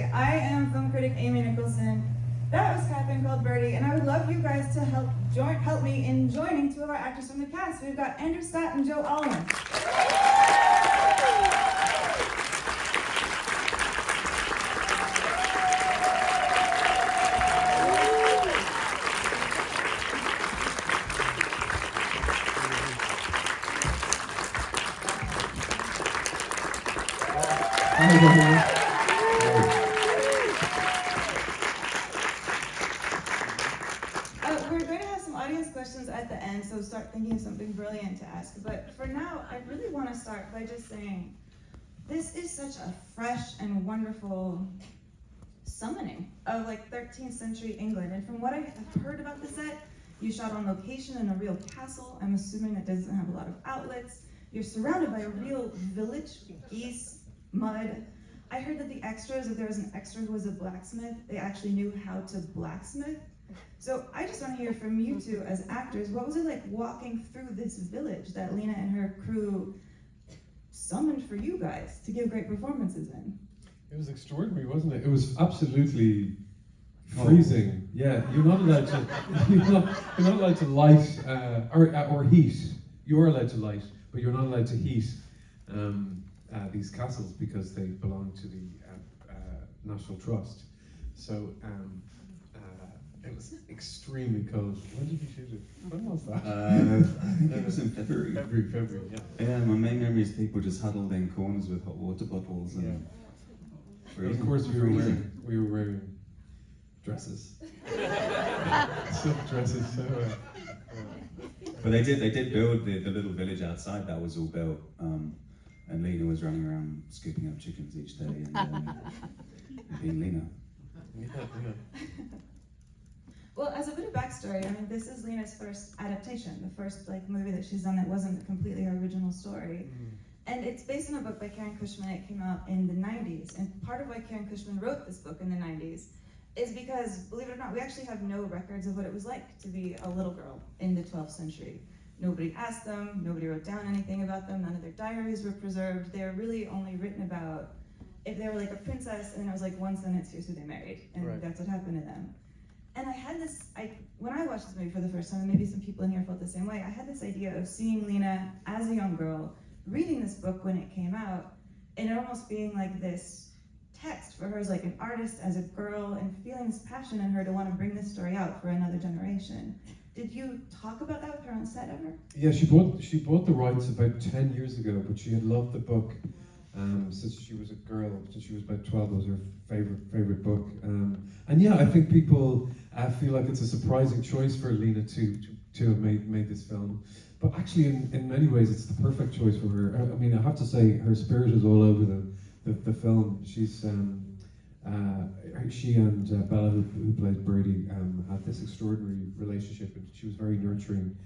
I am film critic Amy Nicholson. That was Catherine Called Birdie, and I would love you guys to help me in joining two of our actors from the cast. We've got Andrew Scott and Joe Alwyn. We're going to have some audience questions at the end, so start thinking of something brilliant to ask. But for now, I really want to start by just saying, this is such a fresh and wonderful summoning of like 13th century England. And from what I've heard about the set, you shot on location in a real castle. I'm assuming that doesn't have a lot of outlets. You're surrounded by a real village, geese, mud. I heard that the extras, if there was an extra who was a blacksmith, they actually knew how to blacksmith. So I just want to hear from you two as actors, what was it like walking through this village that Lena and her crew summoned for you guys to give great performances in? It was extraordinary, wasn't it? It was absolutely freezing. Yeah, you're not allowed to. You're not allowed to light or heat. You are allowed to light, but you're not allowed to heat these castles because they belong to the National Trust. So it was extremely cold. When did you shoot it? When was that? I think it was in February. February, yeah. Yeah, my main memory is people just huddled in corners with hot water bottles and. But of course, we were wearing dresses, silk dresses. So, But they did build the little village outside that was all built, and Lena was running around scooping up chickens each day and being Lena. Yeah. Well, as a bit of backstory, I mean, this is Lena's first adaptation, the first like movie that she's done that wasn't completely her original story. And it's based on a book by Karen Cushman. It came out in the 90s. And part of why Karen Cushman wrote this book in the 90s is because, believe it or not, we actually have no records of what it was like to be a little girl in the 12th century. Nobody asked them, nobody wrote down anything about them, none of their diaries were preserved. They were really only written about if they were like a princess, and it was like one sentence, here's who they married, and Right. That's what happened to them. And I had this, when I watched this movie for the first time, and maybe some people in here felt the same way, I had this idea of seeing Lena as a young girl, reading this book when it came out, and it almost being like this text for her as like an artist, as a girl, and feeling this passion in her to want to bring this story out for another generation. Did you talk about that with her on set ever? Yeah, she bought the rights about 10 years ago, but she had loved the book since she was a girl. Since she was about 12, it was her favorite book. And yeah, I think people feel like it's a surprising choice for Lena to have made this film. But actually, in many ways, it's the perfect choice for her. I mean, I have to say, her spirit is all over the film. She's she and Bella, who plays Birdie, had this extraordinary relationship, and she was very nurturing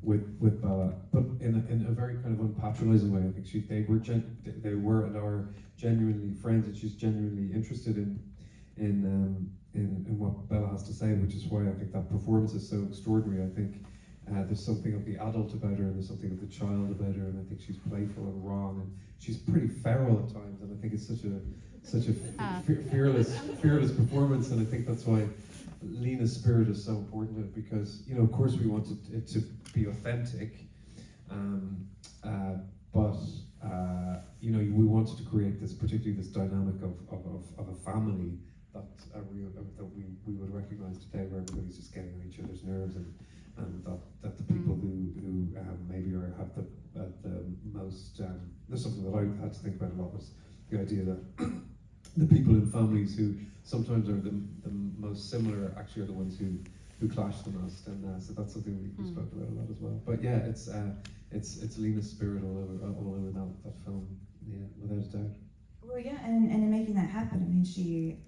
with Bella, but in a very kind of unpatronizing way. I think they were and are genuinely friends, and she's genuinely interested in what Bella has to say, which is why I think that performance is so extraordinary. I think there's something of the adult about her, and there's something of the child about her, and I think she's playful and wrong, and she's pretty feral at times, and I think it's such a fearless performance, and I think that's why Lena's spirit is so important in it, because, you know, of course we wanted it to be authentic, but you know, we wanted to create this, particularly this dynamic of a family that's a real, that we would recognize today, where everybody's just getting on each other's nerves, and that the people who maybe have the most, there's something that I had to think about a lot, was the idea that the people in families who sometimes are the most similar actually are the ones who clash the most, and so that's something we spoke about a lot as well. But yeah, it's Lena's spirit all over that film, yeah, without a doubt. Well, yeah, and in making that happen, I mean, she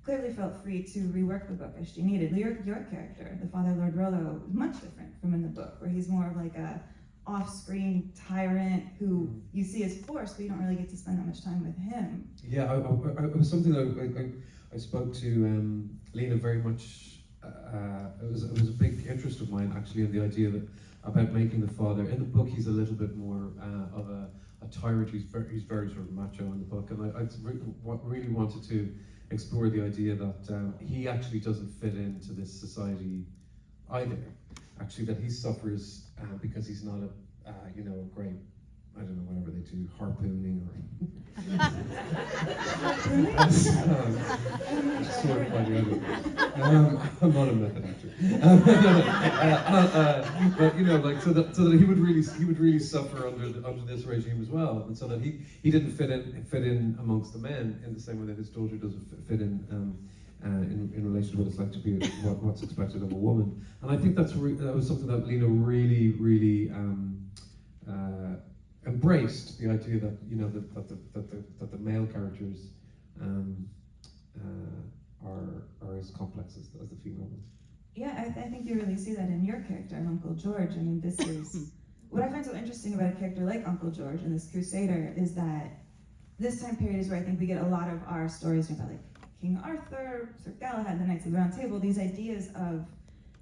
clearly felt free to rework the book as she needed. Your character, the Father Lord Rollo, is much different from in the book, where he's more of like a off-screen tyrant who you see as force, but you don't really get to spend that much time with him. Yeah, it was something that I spoke to Lena very much. It was a big interest of mine, actually, in the idea that about making the father. In the book, he's a little bit more of a tyrant. He's very sort of macho in the book, and I really wanted to explore the idea that he actually doesn't fit into this society either. Actually, that he suffers because he's not a a great, I don't know, whatever they do, harpooning or sort of funny, I don't know. I'm not a method actor. But like so that he would really suffer under this regime as well, and so that he didn't fit in amongst the men in the same way that his daughter doesn't fit in relation to what it's like to be what's expected of a woman. And I think that was something that Lena really embraced, the idea that that the male characters are as complex as the female ones. Yeah, I think you really see that in your character, Uncle George. I mean, this is what I find so interesting about a character like Uncle George and this Crusader is that this time period is where I think we get a lot of our stories about like King Arthur, Sir Galahad, the Knights of the Round Table, these ideas of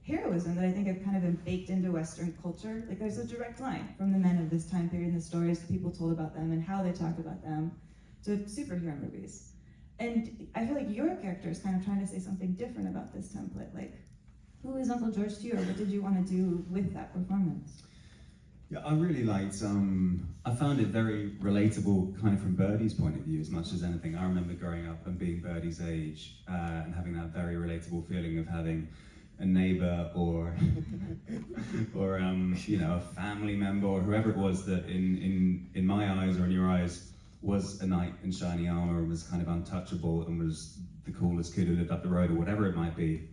heroism that I think have kind of been baked into Western culture. Like there's a direct line from the men of this time period and the stories that people told about them and how they talked about them to superhero movies. And I feel like your character is kind of trying to say something different about this template. Like, who is Uncle George to you, or what did you want to do with that performance? Yeah, I really liked, I found it very relatable kind of from Birdie's point of view as much as anything. I remember growing up and being Birdie's age and having that very relatable feeling of having a neighbor or a family member or whoever it was that in my eyes or in your eyes was a knight in shiny armor and was kind of untouchable and was the coolest kid who lived up the road or whatever it might be.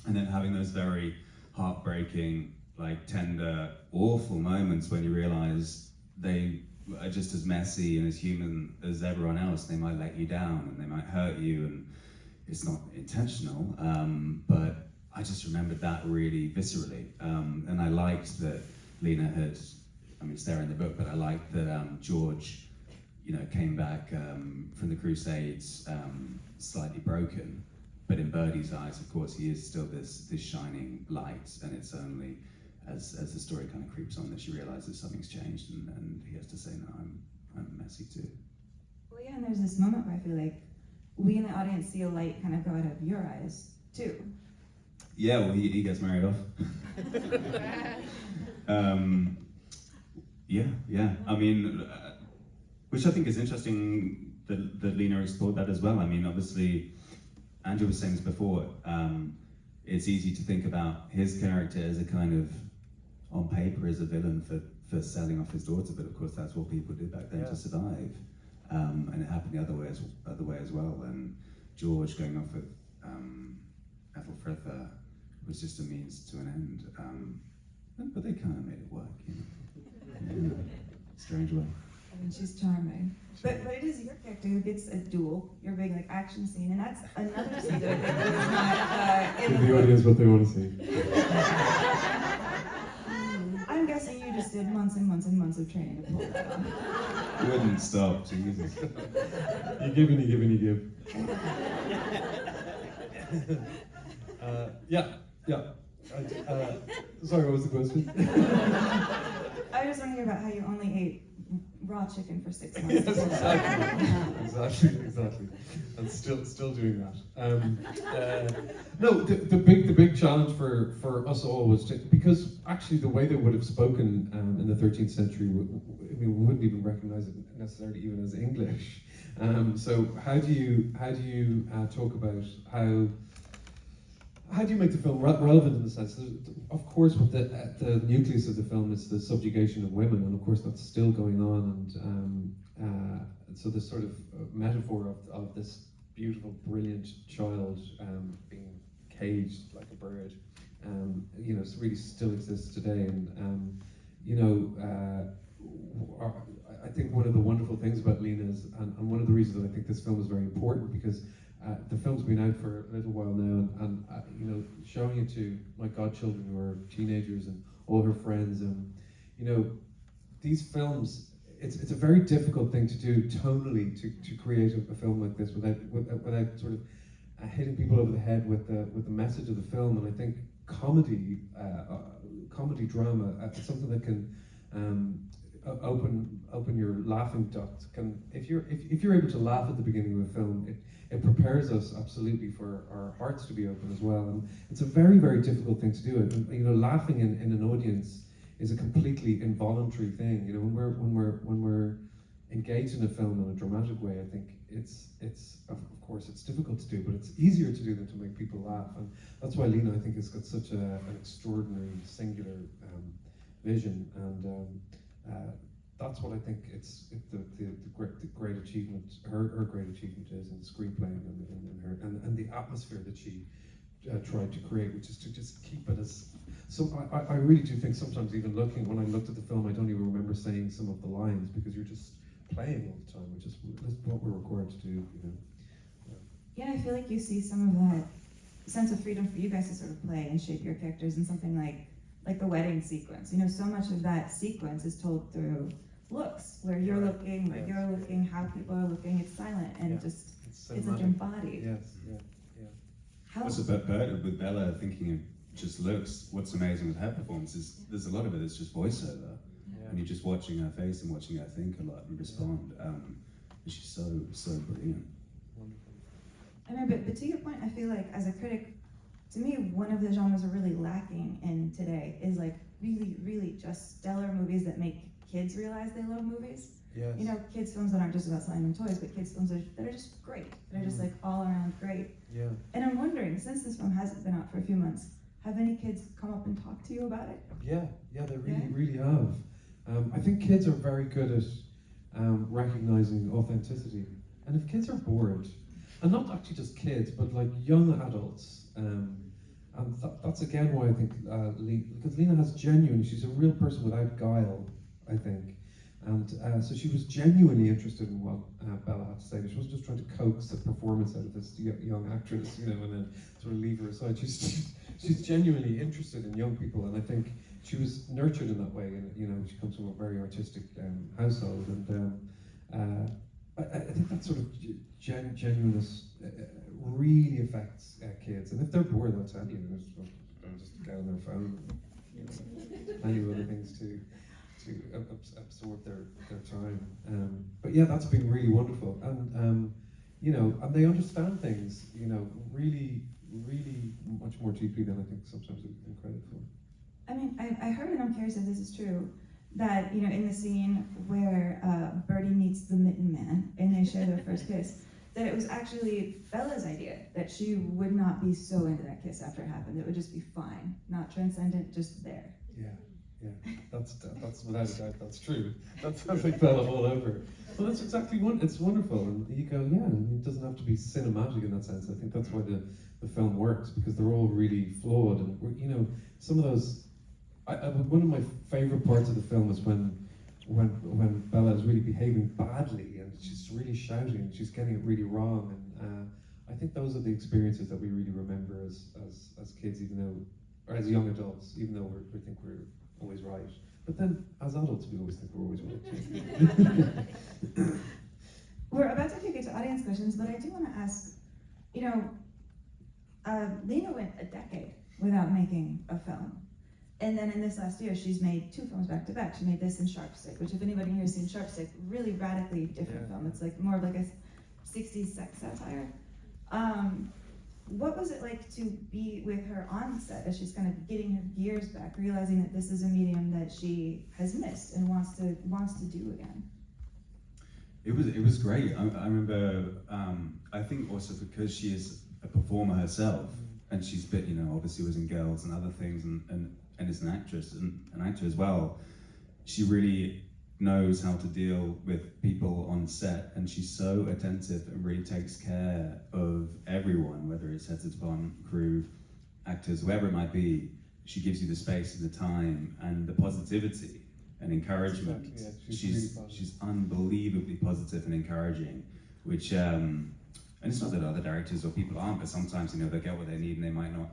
And then having those very heartbreaking, like tender, awful moments when you realize they are just as messy and as human as everyone else. They might let you down and they might hurt you, and it's not intentional, but I just remembered that really viscerally. And I liked that Lena had, I mean, it's there in the book, but I liked that George, came back from the Crusades slightly broken. But in Birdie's eyes, of course, he is still this shining light, and it's only as the story kind of creeps on that she realizes something's changed, and he has to say, no, I'm messy too. Well, yeah, and there's this moment where I feel like we in the audience see a light kind of go out of your eyes, too. Yeah, well, he gets married off. Yeah. I mean, which I think is interesting that Lena explored that as well. I mean, obviously, Andrew was saying this before, it's easy to think about his character as a kind of, on paper, as a villain for selling off his daughter, but of course that's what people did back then to survive. And it happened the other way as well, and George going off with Ethelfrith was just a means to an end. But they kind of made it work, in a strange way. I mean, she's charming. But it is your character who gets a duel, your big like action scene, and that's another scene that I think was not in Give the audience what they want to see. I'm guessing you just did months and months and months of training to pull that off. Wouldn't stop, Jesus. You give and you give and you give. Yeah. Sorry, what was the question? I was wondering about how you only ate raw chicken for 6 months. Yes, exactly. And still doing that. No, the big challenge for us all was because actually the way they would have spoken in the 13th century, we wouldn't even recognize it necessarily even as English. So how do you talk about how do you make the film relevant in the sense that, of course, with the nucleus of the film is the subjugation of women, and of course that's still going on, and so this sort of metaphor of this beautiful, brilliant child being caged like a bird, really still exists today, and I think one of the wonderful things about Lena is, and one of the reasons that I think this film is very important, because the film's been out for a little while now, and showing it to my godchildren who are teenagers and all her friends, and these films, it's a very difficult thing to do tonally to create a film like this without sort of hitting people over the head with the message of the film. And I think comedy drama, something that can open your laughing duct. If you're able to laugh at the beginning of a film, it prepares us absolutely for our hearts to be open as well. And it's a very, very difficult thing to do. And, you know, laughing in an audience is a completely involuntary thing. You know, when we're engaged in a film in a dramatic way, I think it's of course it's difficult to do, but it's easier to do than to make people laugh. And that's why Lena, I think, has got such an extraordinary, singular vision. And that's what I think the great achievement, her great achievement is in the screenplay and the atmosphere that she tried to create, which is to just keep it as. So I really do think sometimes, even when I looked at the film, I don't even remember saying some of the lines because you're just playing all the time, which is what we're required to do. You know. Yeah, I feel like you see some of that sense of freedom for you guys to sort of play and shape your characters in something like the wedding sequence. You know, so much of that sequence is told through looks, where you're looking, where you're looking, how people are looking. It's silent and it's like embodied. Yes, yeah. How? What's about with Bella thinking of just looks? What's amazing with her performance is there's a lot of it that's just voiceover, and you're just watching her face and watching her think a lot and respond. And she's so brilliant. I mean, but to your point, I feel like as a critic, to me, one of the genres we're really lacking in today is like really, really just stellar movies that make kids realize they love movies. Yes. You know, kids films that aren't just about selling them toys, but kids films that are just great. That are just like all around great. Yeah. And I'm wondering, since this film hasn't been out for a few months, have any kids come up and talk to you about it? Yeah, they really have. I think kids are very good at recognizing authenticity. And if kids are bored, and not actually just kids, but like young adults, and that's again why I think because Lena has she's a real person without guile, I think. And so she was genuinely interested in what Bella had to say. She wasn't just trying to coax the performance out of this young actress, you know, and then sort of leave her aside. She's genuinely interested in young people, and I think she was nurtured in that way. And you know, she comes from a very artistic household, and I think that sort of genuineness really affects kids. And if they're bored, they'll tell you. They'll just get on their phone, you know, and do other things to absorb their time. But yeah, that's been really wonderful. And you know, and they understand things, you know, really, really much more deeply than I think sometimes we've been credit for. I mean, I heard, and I'm curious if this is true, that, you know, in the scene where Birdie meets the Mitten Man and they share their first kiss, that it was actually Bella's idea, that she would not be so into that kiss after it happened. It would just be fine, not transcendent, just there. Yeah, that's without a doubt, that's true. That sounds like Bella all over. Well, that's exactly it's wonderful, and you go, yeah, it doesn't have to be cinematic in that sense. I think that's why the film works, because they're all really flawed, and you know, some of those. One of my favorite parts of the film is when Bella is really behaving badly and she's really shouting and she's getting it really wrong, and I think those are the experiences that we really remember as kids, or as young adults, even though we think we're always right. But then, as adults, we always think we're always right too. We're about to take it to audience questions, but I do want to ask, you know, Lena went a decade without making a film. And then in this last year, she's made 2 films back to back. She made this and Sharp Stick, which if anybody here has seen Sharp Stick, really radically different film. It's like more of like a 60s sex satire. What was it like to be with her on set as she's kind of getting her gears back, realizing that this is a medium that she has missed and wants to do again? It was great. I remember. I think also because she is a performer herself, and she's been, you know, obviously was in Girls and other things, and is an actress and an actor as well. She really knows how to deal with people on set, and she's so attentive and really takes care of everyone, whether it's heads of department, crew, actors, whoever it might be. She gives you the space and the time and the positivity and encouragement. Exactly, yeah. She's unbelievably positive and encouraging, which and it's not that other directors or people aren't, but sometimes, you know, they get what they need and they might not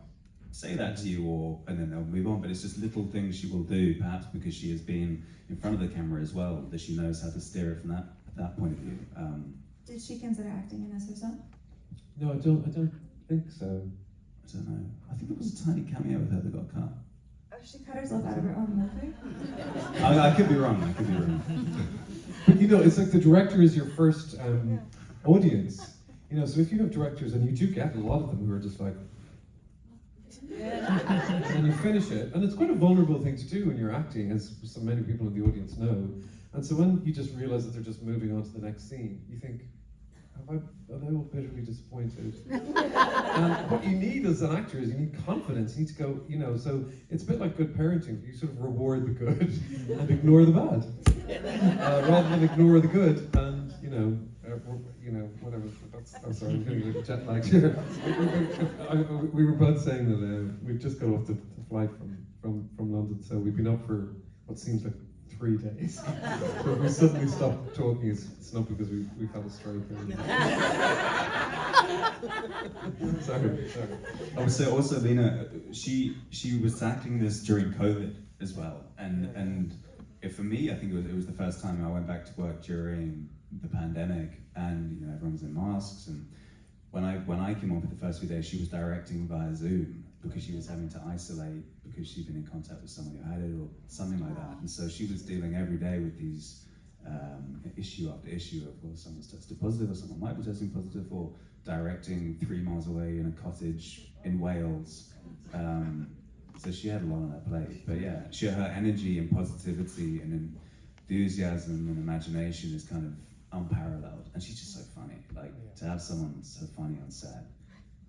say that to you, and then they'll move on. But it's just little things she will do, perhaps because she has been in front of the camera as well, that she knows how to steer it from that point of view. Did she consider acting in this herself? No, I don't think so. I don't know. I think there was a tiny cameo with her that got cut. Oh, She cut herself out of her own movie? I could be wrong. I could be wrong. But you know, it's like the director is your first audience. You know, so if you have directors, and you do get a lot of them who are just like, and you finish it, and it's quite a vulnerable thing to do when you're acting, as so many people in the audience know. And so when you just realize that they're just moving on to the next scene, you think, are they all bitterly disappointed? And what you need as an actor is you need confidence. You need to go, you know, so it's a bit like good parenting. You sort of reward the good and ignore the bad, rather than ignore the good and, you know, whatever. I'm sorry, I'm getting a little jet lagged here. We were both saying that we've just got off the flight from London, so we've been up for what seems like 3 days. So if we suddenly stop talking, it's not because we've had a stroke. Sorry. I would say also, Lena, she was acting this during COVID as well, and for me, I think it was the first time I went back to work during the pandemic, and you know everyone was in masks, and when I came on for the first few days, she was directing via Zoom because she was having to isolate because she'd been in contact with someone who had it or something like that, and so she was dealing every day with these issue after issue of, well, someone's tested positive or someone might be testing positive, or directing 3 miles away in a cottage in Wales. So she had a lot on her plate, but yeah, her energy and positivity and enthusiasm and imagination is kind of unparalleled, and she's just so funny. Like, to have someone so funny on set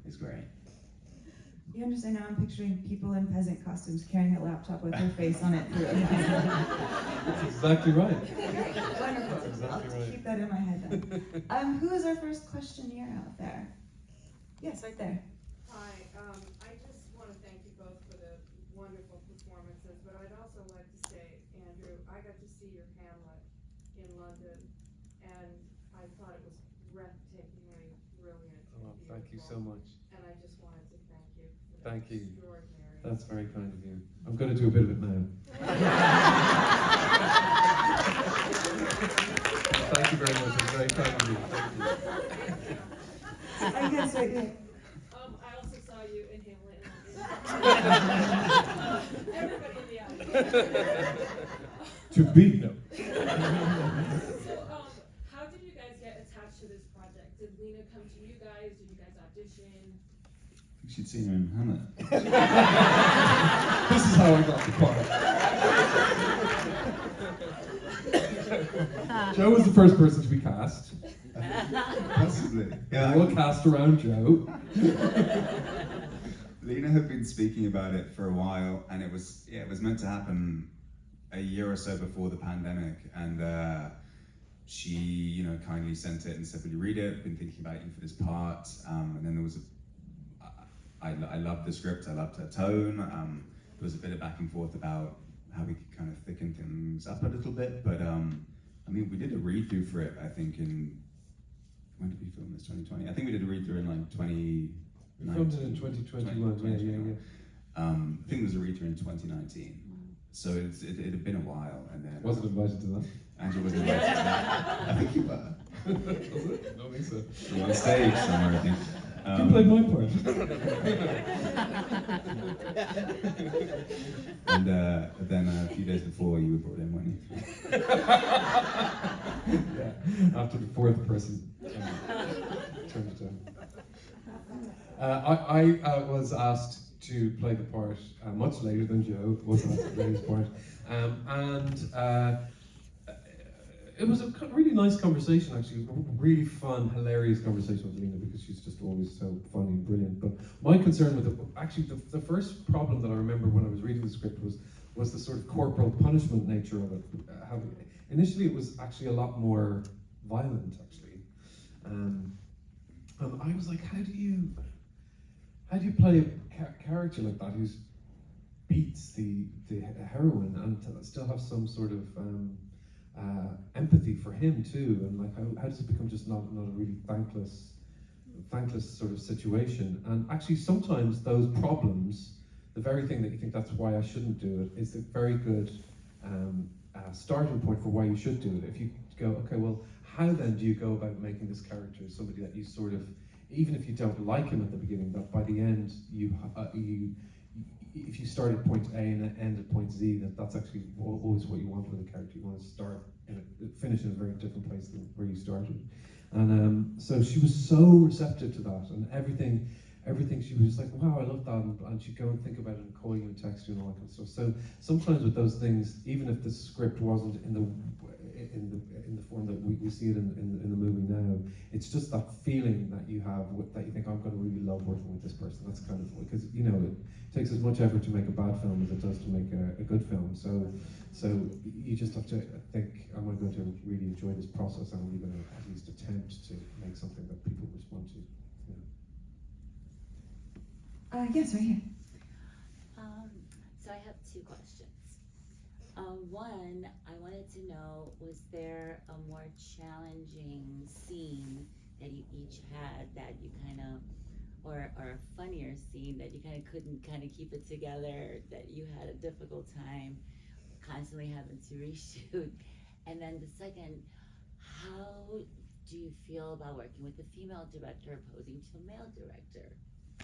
is great. You understand now I'm picturing people in peasant costumes carrying a laptop with their face on it through it. That's exactly right. Wonderful. Exactly I'll right. keep that in my head then. Who is our first questionnaire out there? Yes, right there. Hi, I just want to thank you both for the wonderful performances, but I'd also like to say, Andrew, I got to see your Hamlet in London, and I thought it was breathtakingly brilliant. Oh, and thank you so beautiful. much. And I just wanted to thank you. For Thank that you. extraordinary. That's very kind of you. I'm going to do a bit of it now. Thank you very much. It's very kind of you. I guess right there. I also saw you in Hamlet in London. Everybody in the audience. To be no. So, how did you guys get attached to this project? Did Lena come to you guys? Did you guys audition? She'd seen her in Hamlet. This is how I got the part. Joe was the first person to be cast. Possibly. Yeah, We'll cast around Joe. Lena had been speaking about it for a while, and it was meant to happen a year or so before the pandemic, and she kindly sent it and said, "Will you read it? I've been thinking about you for this part." And then there was I loved the script, I loved her tone. There was a bit of back and forth about how we could kind of thicken things up a little bit, but we did a read through for it, I think, when did we film this? 2020? I think we did a read through in like 2019. We filmed it in 2021, yeah. I think there was a read through in 2019. So it had been a while, and then Wasn't invited to that. Angela was invited to that. I think you were. Was it? I don't think so. You were on stage somewhere, I think. You played my part. And then a few days before, you were brought in, weren't you? Yeah, after the fourth person turned it down. I was asked to play the part much later than Joe was asked to play his part, and it was a really nice conversation, actually. A really fun, hilarious conversation with Lena, because she's just always so funny and brilliant. But my concern with it, actually, the first problem that I remember when I was reading the script was the sort of corporal punishment nature of it. Initially, it was actually a lot more violent, actually. I was like, how do you play a character like that who beats the heroine and still have some sort of empathy for him too, and like how does it become just not a really thankless sort of situation? And actually, sometimes those problems, the very thing that you think that's why I shouldn't do it, is a very good starting point for why you should do it. If you go, okay, well, how then do you go about making this character somebody that you sort of, even if you don't like him at the beginning, that by the end you if you start at point A and end at point Z, that's actually always what you want with a character. You want to start and finish in a very different place than where you started. And so she was so receptive to that, and everything she was just like, wow, I love that, and she'd go and think about it and call you and text you and all that kind of stuff. So sometimes with those things, even if the script wasn't in the form that we see it in the movie now, it's just that feeling that you have that you think, I'm going to really love working with this person. That's kind of, because you know, it takes as much effort to make a bad film as it does to make a good film. So you just have to think, am I going to really enjoy this process? Am I really going to at least attempt to make something that people respond to? Yes, right here. So I have two questions. One, I wanted to know, was there a more challenging scene that you each had that you kind of, or a funnier scene that you kind of couldn't kind of keep it together, that you had a difficult time constantly having to reshoot? And then the second, how do you feel about working with a female director opposing to a male director?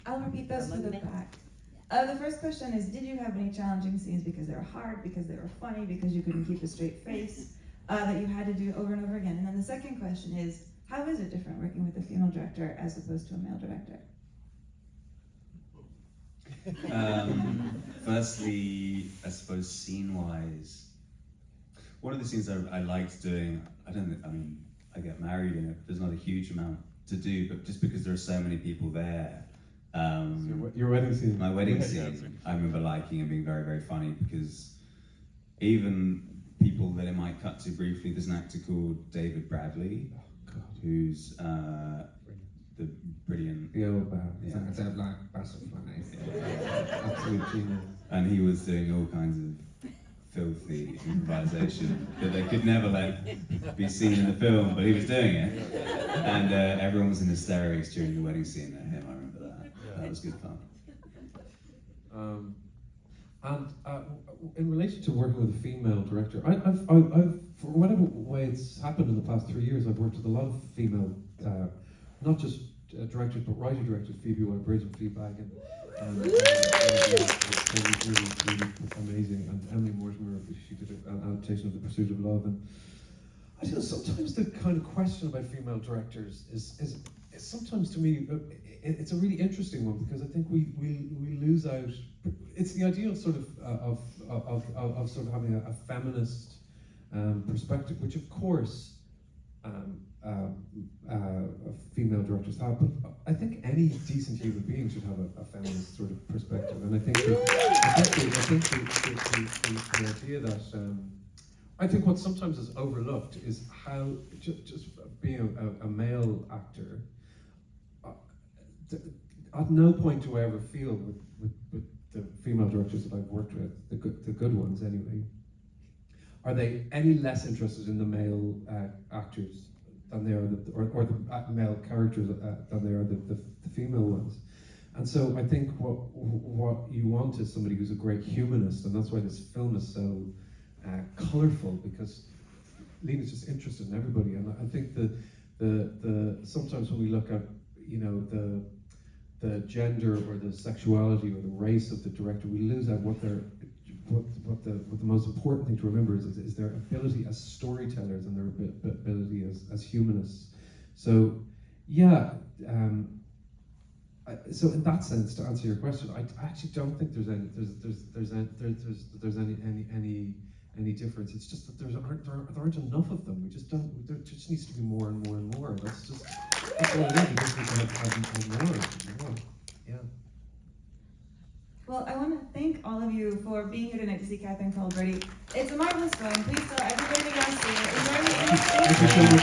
I'll repeat those for the back. The first question is, did you have any challenging scenes because they were hard, because they were funny, because you couldn't keep a straight face, that you had to do over and over again? And then the second question is, how is it different working with a female director as opposed to a male director? Firstly, I suppose scene-wise, one of the scenes I liked doing, I get married in it, but there's not a huge amount to do, but just because there are so many people there. Your wedding scene. My wedding scene, I remember liking and being very, very funny, because even people that it might cut to briefly, there's an actor called David Bradley, who's the brilliant. The old yeah. It's a black butterfly. Absolute genius. And he was doing all kinds of filthy improvisation that they could never let be seen in the film, but he was doing it. And everyone was in hysterics during the wedding scene at him, I remember that. That was good fun. In relation to working with a female director, I've for whatever way it's happened in the past 3 years, I've worked with a lot of female, not just directors, but writer-directors, Phoebe White-Bridge and Fleabag, and really amazing. And Emily Mortimer, she did an adaptation of The Pursuit of Love. And I feel sometimes the kind of question about female directors is sometimes, to me, it's a really interesting one, because I think we lose out. It's the idea of sort of having a feminist perspective, which of course female directors have, but I think any decent human being should have a feminist sort of perspective. And I think the idea that I think what sometimes is overlooked is how just being a male actor. At no point do I ever feel with the female directors that I've worked with, the good ones anyway, are they any less interested in the male actors than they are, or the male characters than they are the female ones. And so I think what you want is somebody who's a great humanist, and that's why this film is so colourful, because Lena's just interested in everybody. And I think the sometimes when we look at, you know, the gender or the sexuality or the race of the director, we lose out what the most important thing to remember is their ability as storytellers and their ability as humanists. So yeah, so in that sense, to answer your question, I actually don't think there's any difference. It's just that there aren't enough of them. We just don't. There just needs to be more and more and more. That's all it is. We just need to have more. Yeah. Well, I want to thank all of you for being here tonight to see Catherine Called Birdie. It's a marvelous film. Please tell everybody else to enjoy the